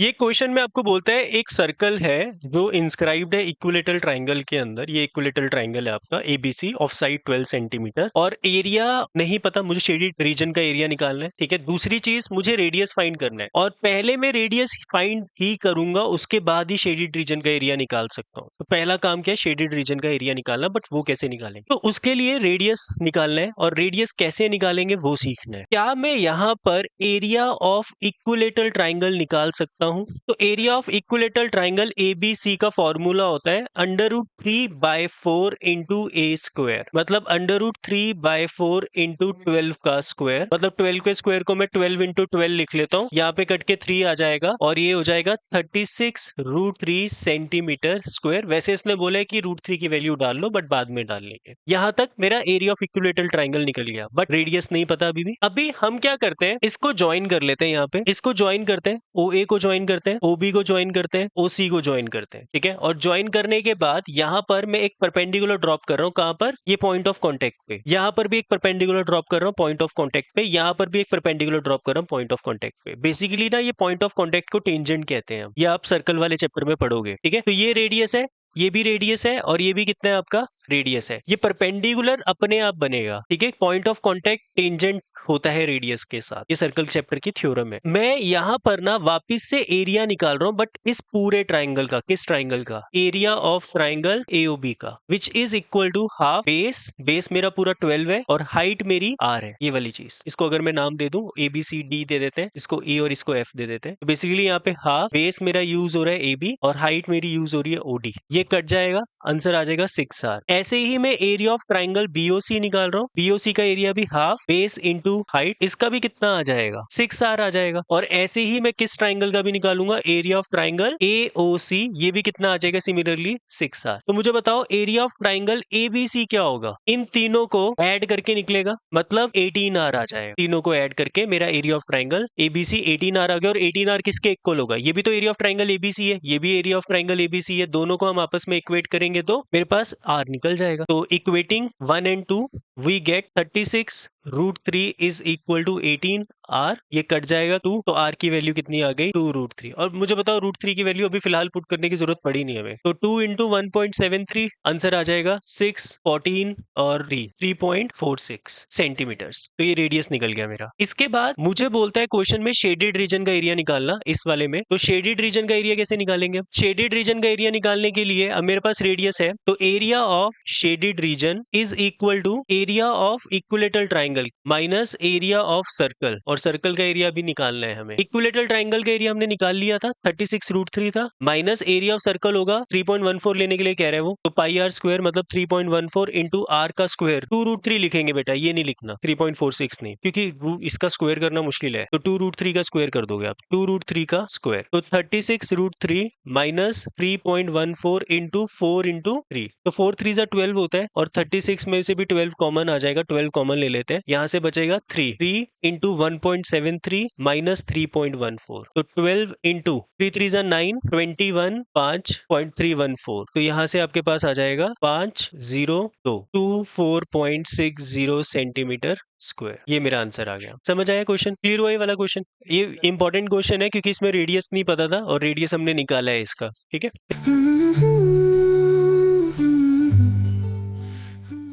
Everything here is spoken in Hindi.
ये क्वेश्चन में आपको बोलता है एक सर्कल है जो इंस्क्राइब्ड है इक्विलेटरल ट्राइंगल के अंदर। ये इक्विलेटरल ट्राइंगल है आपका एबीसी ऑफ साइड 12 सेंटीमीटर और एरिया नहीं पता, मुझे शेडेड रीजन का एरिया निकालना है। ठीक है, दूसरी चीज मुझे रेडियस फाइंड करना है और पहले मैं रेडियस फाइंड ही करूंगा, उसके बाद ही शेडेड रीजन का एरिया निकाल सकता हूँ। तो पहला काम क्या है, शेडेड रीजन का एरिया निकालना। बट वो कैसे निकालेंगे, तो उसके लिए रेडियस निकालना है और रेडियस कैसे निकालेंगे वो सीखना है। क्या मैं यहाँ पर एरिया ऑफ इक्विलेटरल ट्राइंगल निकाल सकता हूँ? तो area of equilateral triangle ABC का फॉर्मूला होता है √3/4 इंटू ए स्क्वायर, मतलब √3/4 इंटू 12 का स्क्वायर, मतलब 12 के स्क्वायर को मैं 12 इंटू 12 लिख लेता हूँ। यहाँ पे कट के 3 आ जाएगा और ये हो जाएगा 36√3 सेंटीमीटर स्क्वायर। वैसे इसने बोला है कि √3 की वैल्यू डाल लो, बट बाद में डाल लेंगे। यहाँ तक मेरा एरिया ऑफ इक्विलेटरल ट्राइंगल निकल गया, बट रेडियस नहीं पता अभी भी। अभी हम क्या करते हैं, इसको ज्वाइन कर लेते हैं। यहाँ पे इसको ज्वाइन करते हैं, OA को ज्वाइन करते हैं, OB को ज्वाइन करते हैं, OC को ज्वाइन करते हैं। ठीक है, और ज्वाइन करने के बाद यहाँ पर मैं एक परपेंडिकुलर ड्रॉप कर रहा हूँ। कहाँ पर, ये पॉइंट ऑफ कॉन्टेक्ट पे। यहाँ पर भी एक परपेंडिकुलर ड्रॉप कर रहा हूँ पॉइंट ऑफ कॉन्टेक्ट पे। यहाँ पर भी एक परपेंडिकुलर ड्रॉप कर रहा हूँ पॉइंट ऑफ कॉन्टेक्ट पे। बेसिकली ना ये पॉइंट ऑफ कॉन्टेक्ट को टेंजेंट कहते हैं, ये आप सर्कल वाले चैप्टर में पढ़ोगे। ठीक है, तो ये रेडियस है, ये भी रेडियस है और ये भी कितना है आपका, रेडियस है। ये परपेंडिकुलर अपने आप बनेगा। ठीक है, पॉइंट ऑफ कांटेक्ट टेंजेंट होता है रेडियस के साथ। ये सर्कल चैप्टर की थ्योरम है। मैं यहाँ पर ना वापस से एरिया निकाल रहा हूँ, बट इस पूरे ट्राइंगल का। किस ट्राइंगल का, एरिया ऑफ ट्राइंगल एओबी का, which is equal to half base. Base मेरा पूरा 12 है और हाइट मेरी आर है, ये वाली चीज। इसको अगर मैं नाम दे दूं ABCD दे देते हैं, इसको E और इसको F दे देते हैं। तो बेसिकली यहाँ पे हाफ बेस मेरा यूज हो रहा है AB और हाइट मेरी यूज हो रही है OD। ये कट जाएगा, आंसर आ जाएगा 6R। ऐसे ही मैं एरिया ऑफ ट्राइंगल BOC निकाल रहा हूँ। BOC का एरिया भी हाफ बेस इंटू हाइट, इसका भी कितना आ जाएगा, 6R आ जाएगा। और ऐसे ही मैं किस ट्राइंगल का भी निकालूंगा, एरिया ऑफ ट्राइंगल AOC, ये भी कितना आ जाएगा, सिमिलरली 6R। तो मुझे बताओ एरिया ऑफ ट्राइंगल ABC क्या होगा, इन तीनों को ऐड करके निकलेगा, मतलब 18R आ जाएगा। तीनों को ऐड करके मेरा area of triangle ABC 18R आ गया। और 18R किसके इक्वल होगा, ये भी तो एरिया ऑफ ट्राइंगल ABC है, ये भी एरिया ऑफ ट्राइंगल ABC है। दोनों को हम आपस में इक्वेट करेंगे तो मेरे पास R निकल जाएगा। तो equating 1 and 2 we get 36√3 is equal to 18R। ये कट जाएगा 2, तो R की वैल्यू कितनी आ गई, 2√3। और मुझे बताओ √3 की वैल्यू अभी फिलहाल पुट करने की जरूरत पड़ी नहीं हमें। तो 2 इंटू 1.73, आंसर आ जाएगा 6, 14 और 3.46 सेंटीमीटर्स। तो ये रेडियस निकल गया मेरा। इसके बाद मुझे बोलता है क्वेश्चन में शेडेड रीजन का एरिया निकालना, इस वाले में। तो शेडेड रीजन का एरिया कैसे निकालेंगे, शेडेड रीजन का एरिया निकालने के लिए अब मेरे पास रेडियस है, तो area of shaded region is equal to area of equilateral triangle minus area of circle. और सर्कल का एरिया भी निकालना है हमें। इक्विलेटरल ट्राइंगल का एरिया हमने निकाल लिया था, 36√3 था, माइनस एरिया ऑफ सर्कल होगा 3.14 लेने के लिए कह रहे हैं वो, तो πr स्क्वायर मतलब 3.14 इंटू आर का स्क्वायर। 2√3 लिखेंगे बेटा, ये नहीं लिखना 3.46 नहीं, क्योंकि इसका स्क्वायर करना मुश्किल है। तो 2√3 का स्क्वायर कर दोगे आप, 2√3 का स्क्वायर। तो 36√3 माइनस 3.14 इंटू 4 इंटू 3, तो 4 3 12 होता है और 36 में से भी 12 कॉमन आ जाएगा, 12 कॉमन ले लेते हैं। यहाँ से बचेगा 3 इंटू 1.73 माइनस 3.14, तो 12 इंटू 3 3 9, 21 5.314। तो यहाँ से आपके पास आ जाएगा 502 सेंटीमीटर स्क्वायर। ये मेरा आंसर आ गया। समझ आया क्वेश्चन, क्लियर हुआ ये वाला क्वेश्चन। ये इंपॉर्टेंट क्वेश्चन है क्योंकि इसमें रेडियस नहीं पता था और रेडियस हमने निकाला है इसका। ठीक है।